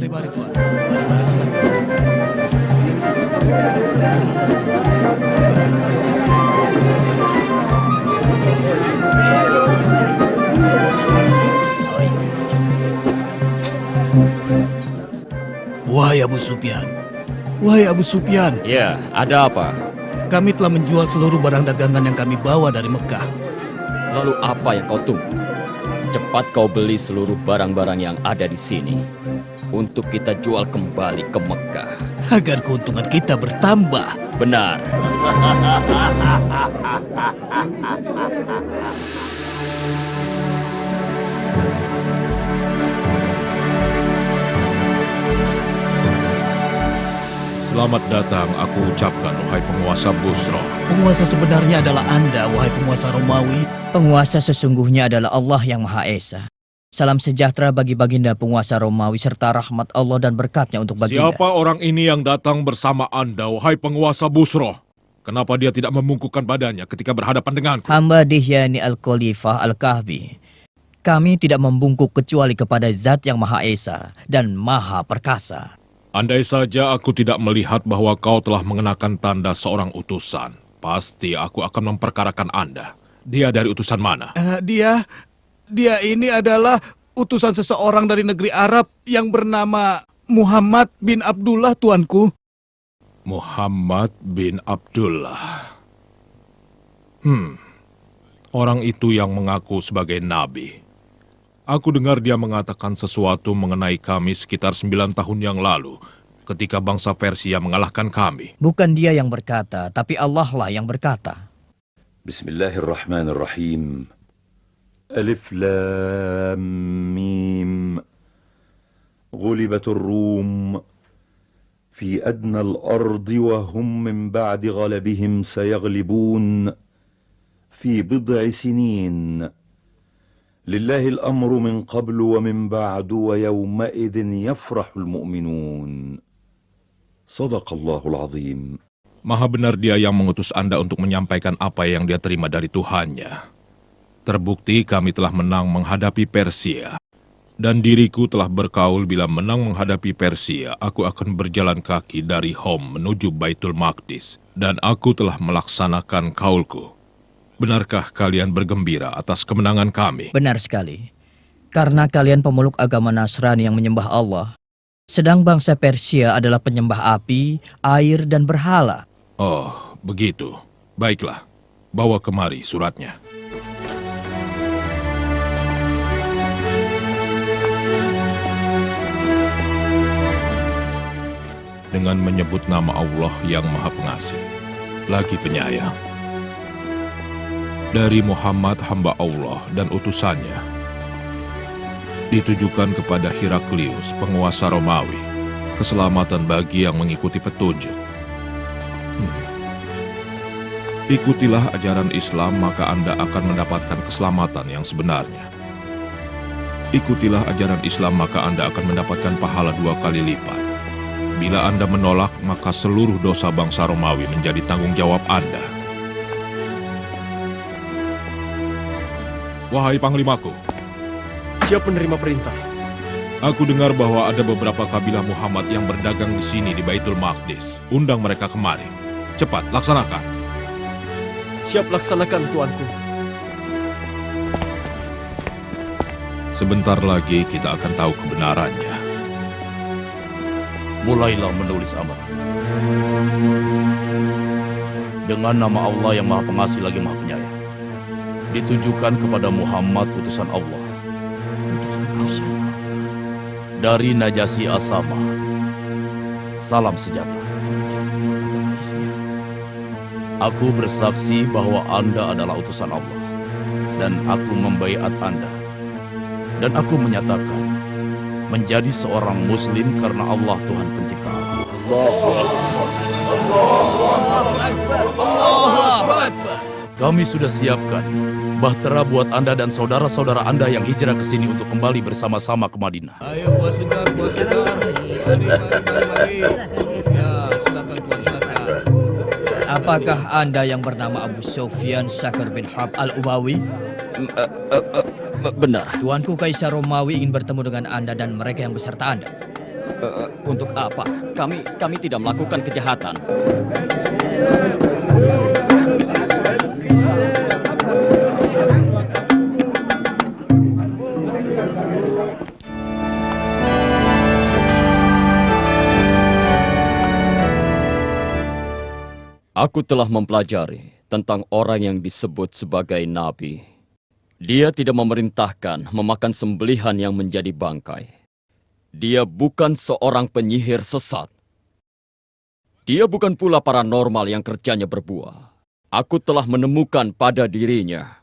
mari Tuan. Mari silakan. Wahai Abu Sufyan. Wahai Abu Sufyan. Ya, ada apa? Kami telah menjual seluruh barang dagangan yang kami bawa dari Mekah. Lalu apa yang kau tunggu? Cepat kau beli seluruh barang-barang yang ada di sini untuk kita jual kembali ke Mekah. Agar keuntungan kita bertambah. Benar. Selamat datang, aku ucapkan, wahai penguasa Busra. Penguasa sebenarnya adalah Anda, wahai penguasa Romawi. Penguasa sesungguhnya adalah Allah yang Maha Esa. Salam sejahtera bagi baginda penguasa Romawi serta rahmat Allah dan berkatnya untuk baginda. Siapa orang ini yang datang bersama Anda, wahai penguasa Busra? Kenapa dia tidak membungkukkan badannya ketika berhadapan denganku? Hamba Dihyani Al-Khalifah Al-Kahfi. Kami tidak membungkuk kecuali kepada Zat yang Maha Esa dan Maha Perkasa. Andai saja aku tidak melihat bahwa kau telah mengenakan tanda seorang utusan, pasti aku akan memperkarakan Anda. Dia dari utusan mana? Dia ini adalah utusan seseorang dari negeri Arab yang bernama Muhammad bin Abdullah, tuanku. Muhammad bin Abdullah. Orang itu yang mengaku sebagai nabi. Aku dengar dia mengatakan sesuatu mengenai kami sekitar 9 tahun yang lalu, ketika bangsa Persia mengalahkan kami. Bukan dia yang berkata, tapi Allah lah yang berkata. Bismillahirrahmanirrahim. Alif Lam Mim. Ghulibatur Rum. Fi adna al-ardi wa hum min ba'di ghalabihim sayaglibun. Fi bid'i sinin. لله الأمر من قبل ومن بعد ويومئذ يفرح المؤمنون صدق الله العظيم. Maha benar dia yang mengutus Anda untuk menyampaikan apa yang dia terima dari Tuhannya. Terbukti kami telah menang menghadapi Persia. Dan diriku telah berkaul bila menang menghadapi Persia, aku akan berjalan kaki dari Hom menuju Baitul Maqdis. Dan aku telah melaksanakan kaulku. Benarkah kalian bergembira atas kemenangan kami? Benar sekali. Karena kalian pemeluk agama Nasrani yang menyembah Allah, sedang bangsa Persia adalah penyembah api, air, dan berhala. Oh, begitu. Baiklah, bawa kemari suratnya. Dengan menyebut nama Allah yang Maha Pengasih, lagi penyayang. Dari Muhammad hamba Allah dan utusannya, ditujukan kepada Heraklius, penguasa Romawi, keselamatan bagi yang mengikuti petunjuk. Ikutilah ajaran Islam, maka Anda akan mendapatkan keselamatan yang sebenarnya. Ikutilah ajaran Islam, maka Anda akan mendapatkan pahala 2 kali lipat. Bila Anda menolak, maka seluruh dosa bangsa Romawi menjadi tanggung jawab Anda. Wahai Panglimaku, siap menerima perintah. Aku dengar bahwa ada beberapa kabilah Muhammad yang berdagang di sini di Baitul Maqdis. Undang mereka kemari. Cepat, laksanakan. Siap laksanakan, tuanku. Sebentar lagi kita akan tahu kebenarannya. Mulailah menulis amanat. Dengan nama Allah yang Maha Pengasih lagi Maha Penyayang. Ditujukan kepada Muhammad utusan Allah. Dari Najasyi Asama. Salam sejahtera. Aku bersaksi bahwa Anda adalah utusan Allah. Dan aku membaiat Anda. Dan aku menyatakan menjadi seorang muslim karena Allah Tuhan pencipta. Kami sudah siapkan bahtera buat Anda dan saudara-saudara Anda yang hijrah ke sini untuk kembali bersama-sama ke Madinah. Ayo buat segar. Mari. Ya, silakan Tuan, silakan. Apakah Anda yang bernama Abu Sufyan Syakir bin Harb Al-Umawi? Benar. Tuanku Kaisar Romawi ingin bertemu dengan Anda dan mereka yang beserta Anda. Untuk apa? Kami tidak melakukan kejahatan. Aku telah mempelajari tentang orang yang disebut sebagai nabi. Dia tidak memerintahkan memakan sembelihan yang menjadi bangkai. Dia bukan seorang penyihir sesat. Dia bukan pula paranormal yang kerjanya berbuah. Aku telah menemukan pada dirinya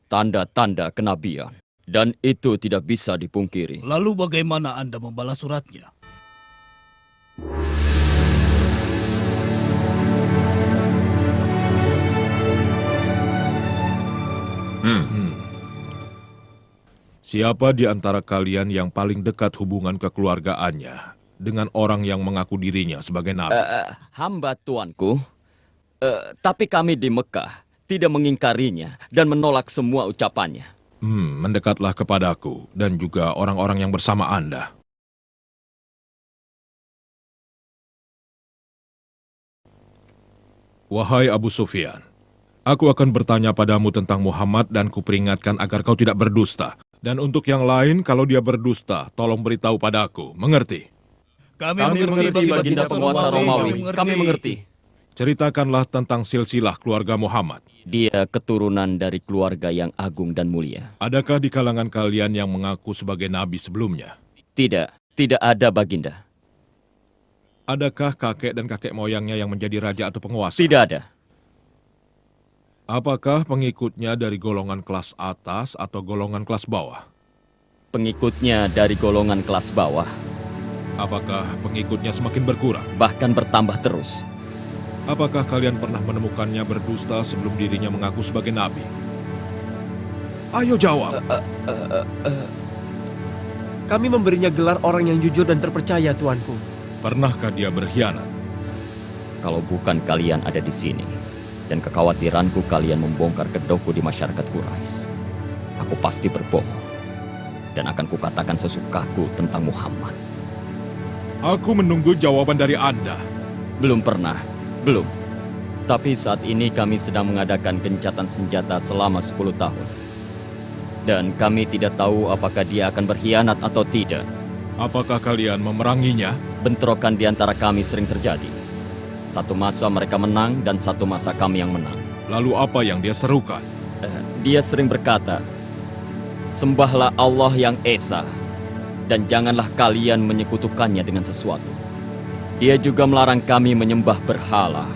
tanda-tanda kenabian. Dan itu tidak bisa dipungkiri. Lalu bagaimana Anda membalas suratnya? Siapa di antara kalian yang paling dekat hubungan kekeluargaannya dengan orang yang mengaku dirinya sebagai nabi? Hamba tuanku, tapi kami di Mekah tidak mengingkarinya dan menolak semua ucapannya. Mendekatlah kepadaku dan juga orang-orang yang bersama Anda. Wahai Abu Sufyan, aku akan bertanya padamu tentang Muhammad dan kuperingatkan agar kau tidak berdusta. Dan untuk yang lain, kalau dia berdusta, tolong beritahu padaku. Mengerti? Kami mengerti, Baginda penguasa Romawi. Kami mengerti. Ceritakanlah tentang silsilah keluarga Muhammad. Dia keturunan dari keluarga yang agung dan mulia. Adakah di kalangan kalian yang mengaku sebagai nabi sebelumnya? Tidak ada, Baginda. Adakah kakek dan kakek moyangnya yang menjadi raja atau penguasa? Tidak ada. Apakah pengikutnya dari golongan kelas atas atau golongan kelas bawah? Pengikutnya dari golongan kelas bawah. Apakah pengikutnya semakin berkurang? Bahkan bertambah terus. Apakah kalian pernah menemukannya berdusta sebelum dirinya mengaku sebagai nabi? Ayo jawab. Kami memberinya gelar orang yang jujur dan terpercaya, tuanku. Pernahkah dia berkhianat? Kalau bukan kalian ada di sini, dan kekhawatiranku kalian membongkar kedokku di masyarakat Quraisy, aku pasti berbohong dan akan kukatakan sesukaku tentang Muhammad. Aku menunggu jawaban dari Anda. Belum pernah, belum. Tapi saat ini kami sedang mengadakan gencatan senjata selama 10 tahun. Dan kami tidak tahu apakah dia akan berkhianat atau tidak. Apakah kalian memeranginya? Bentrokan di antara kami sering terjadi. Satu masa mereka menang dan satu masa kami yang menang. Lalu apa yang dia serukan? Dia sering berkata, "Sembahlah Allah yang Esa, dan janganlah kalian menyekutukannya dengan sesuatu." Dia juga melarang kami menyembah berhala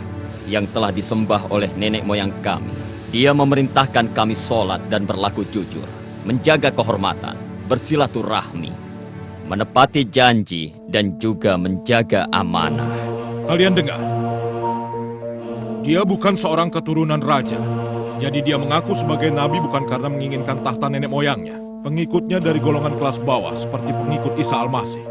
yang telah disembah oleh nenek moyang kami. Dia memerintahkan kami sholat dan berlaku jujur, menjaga kehormatan, bersilaturahmi, menepati janji, dan juga menjaga amanah. Kalian dengar? Dia bukan seorang keturunan raja. Jadi dia mengaku sebagai nabi bukan karena menginginkan tahta nenek moyangnya. Pengikutnya dari golongan kelas bawah seperti pengikut Isa Al-Masih.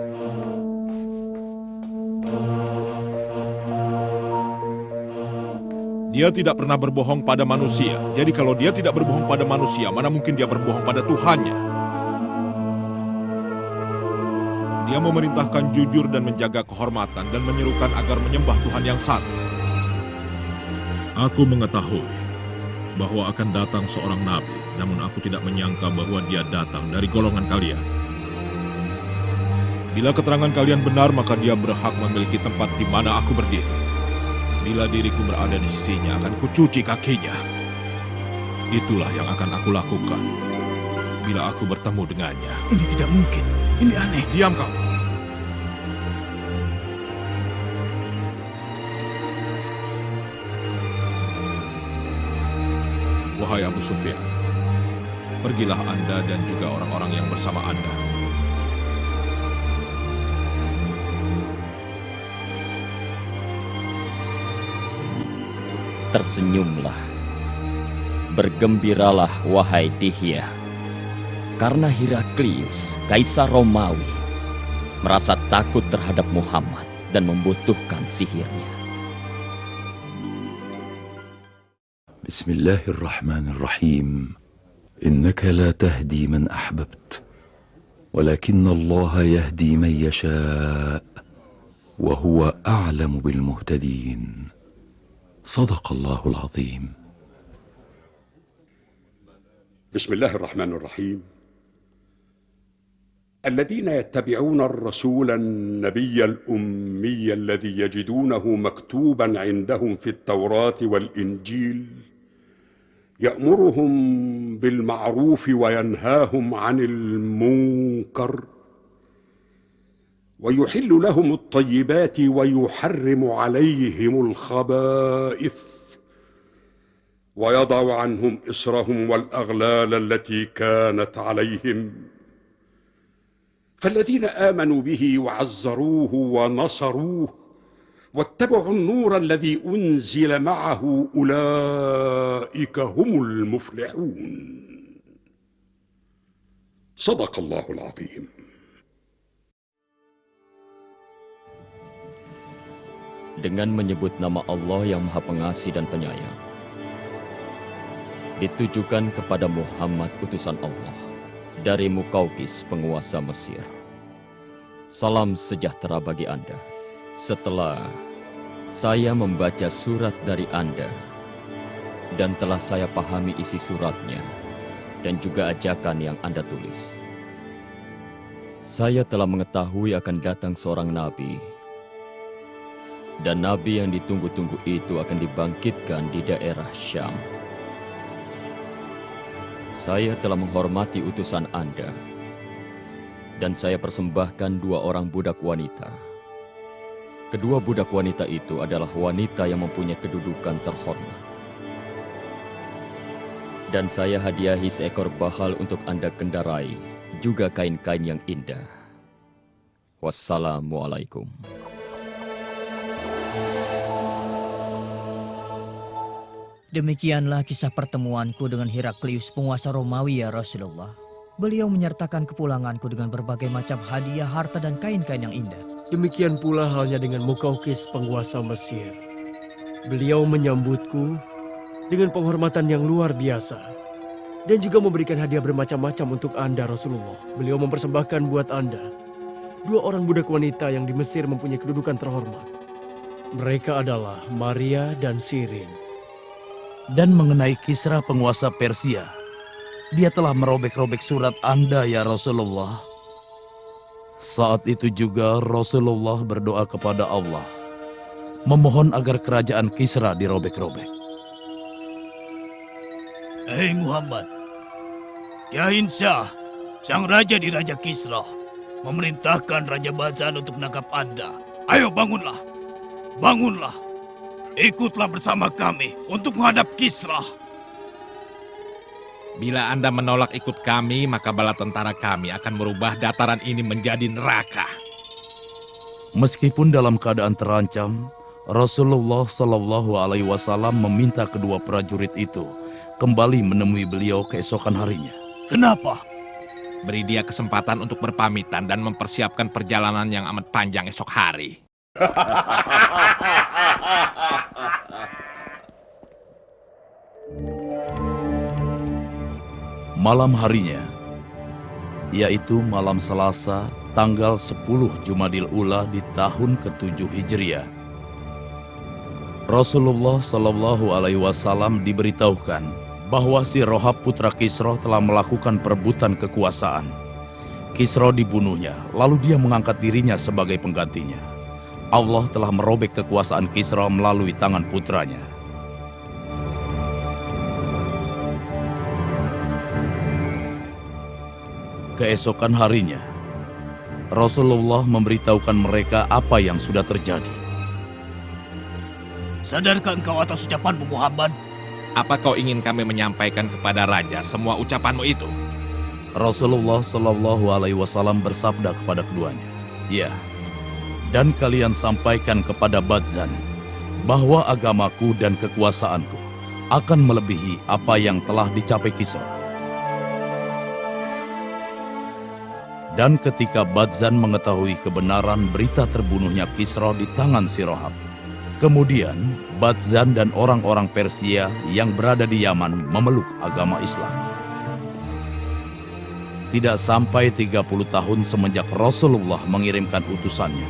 Dia tidak pernah berbohong pada manusia. Jadi kalau dia tidak berbohong pada manusia, mana mungkin dia berbohong pada Tuhannya? Dia memerintahkan jujur dan menjaga kehormatan dan menyerukan agar menyembah Tuhan yang satu. Aku mengetahui bahwa akan datang seorang nabi, namun aku tidak menyangka bahwa dia datang dari golongan kalian. Bila keterangan kalian benar, maka dia berhak memiliki tempat di mana aku berdiri. Bila diriku berada di sisinya, akan kucuci kakinya. Itulah yang akan aku lakukan bila aku bertemu dengannya. Ini tidak mungkin. Ini aneh. Diam kau. Wahai Abu Sufyan, pergilah Anda dan juga orang-orang yang bersama Anda. Tersenyumlah. Bergembiralah, wahai Dihya. Karena Heraklius, Kaisar Romawi, merasa takut terhadap Muhammad dan membutuhkan sihirnya. بسم الله الرحمن الرحيم إنك لا تهدي من أحببت ولكن الله يهدي من يشاء. ولكن الله يهدي من يشاء وهو أعلم بالمهتدين. صدق الله العظيم. بسم الله الرحمن الرحيم. الذين يتبعون الرسول النبي الأمي الذي يجدونه مكتوبا عندهم في التوراة والإنجيل يأمرهم بالمعروف وينهاهم عن المنكر ويحل لهم الطيبات ويحرم عليهم الخبائث ويضع عنهم إصرهم والأغلال التي كانت عليهم. فالذين آمنوا به وعزروه ونصروه واتبعوا النور الذي أنزل معه أولئك هم المفلحون. صدق الله العظيم. Dengan menyebut nama Allah yang Maha Pengasih dan Penyayang, ditujukan kepada Muhammad utusan Allah dari Mukaukis penguasa Mesir. Salam sejahtera bagi Anda. Setelah saya membaca surat dari Anda dan telah saya pahami isi suratnya dan juga ajakan yang Anda tulis, saya telah mengetahui akan datang seorang nabi, dan nabi yang ditunggu-tunggu itu akan dibangkitkan di daerah Syam. Saya telah menghormati utusan Anda, dan saya persembahkan 2 orang budak wanita. Kedua budak wanita itu adalah wanita yang mempunyai kedudukan terhormat. Dan saya hadiahi seekor bahal untuk Anda kendarai, juga kain-kain yang indah. Wassalamualaikum. Demikianlah kisah pertemuanku dengan Heraklius, penguasa Romawi, ya Rasulullah. Beliau menyertakan kepulanganku dengan berbagai macam hadiah, harta, dan kain-kain yang indah. Demikian pula halnya dengan Mukaukis, penguasa Mesir. Beliau menyambutku dengan penghormatan yang luar biasa dan juga memberikan hadiah bermacam-macam untuk Anda, Rasulullah. Beliau mempersembahkan buat Anda 2 orang budak wanita yang di Mesir mempunyai kedudukan terhormat. Mereka adalah Maria dan Sirin. Dan mengenai Kisra penguasa Persia, dia telah merobek-robek surat Anda, ya Rasulullah. Saat itu juga Rasulullah berdoa kepada Allah, memohon agar kerajaan Kisra dirobek-robek. Hei Muhammad, Yahin Shah, sang raja di Raja Kisra, memerintahkan Raja Bazan untuk menangkap Anda. Ayo bangunlah, bangunlah. Ikutlah bersama kami untuk menghadap Kisra. Bila Anda menolak ikut kami, maka bala tentara kami akan merubah dataran ini menjadi neraka. Meskipun dalam keadaan terancam, Rasulullah Shallallahu Alaihi Wasallam meminta kedua prajurit itu kembali menemui beliau keesokan harinya. Kenapa? Beri dia kesempatan untuk berpamitan dan mempersiapkan perjalanan yang amat panjang esok hari. Malam harinya, yaitu malam Selasa, tanggal 10 Jumadil Ula di tahun ke-7 Hijriah, Rasulullah Shallallahu Alaihi Wasallam diberitahukan bahwa si Rohab putra Kisra telah melakukan perebutan kekuasaan. Kisra dibunuhnya, lalu dia mengangkat dirinya sebagai penggantinya. Allah telah merobek kekuasaan Kisra melalui tangan putranya. Keesokan harinya, Rasulullah memberitahukan mereka apa yang sudah terjadi. Sadarkah engkau atas ucapanmu, Muhammad? Apa kau ingin kami menyampaikan kepada raja semua ucapanmu itu? Rasulullah Shallallahu Alaihi Wasallam bersabda kepada keduanya, "Ya, dan kalian sampaikan kepada Badzan bahwa agamaku dan kekuasaanku akan melebihi apa yang telah dicapai Kisra." Dan ketika Badzan mengetahui kebenaran berita terbunuhnya Kisra di tangan si Rohab, kemudian Badzan dan orang-orang Persia yang berada di Yaman memeluk agama Islam. tidak sampai 30 tahun semenjak Rasulullah mengirimkan utusannya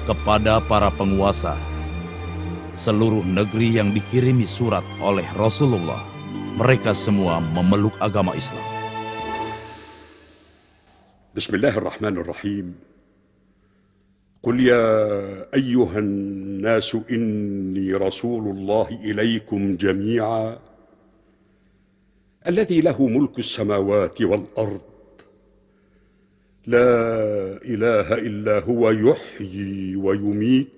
kepada para penguasa seluruh negeri yang dikirimi surat oleh Rasulullah, mereka semua memeluk agama Islam. Bismillahirrahmanirrahim. Qul ya ayyuhan nasu inni rasulullah ilaikum jami'a alladhi lahu mulku as-samawati wal ard la ilaha illa huwa yuhyi wa yumit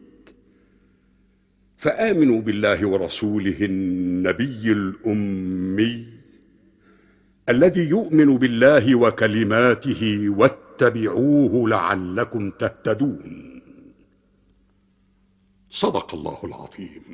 فآمنوا بالله ورسوله النبي الأمي الذي يؤمن بالله وكلماته واتبعوه لعلكم تهتدون. صدق الله العظيم.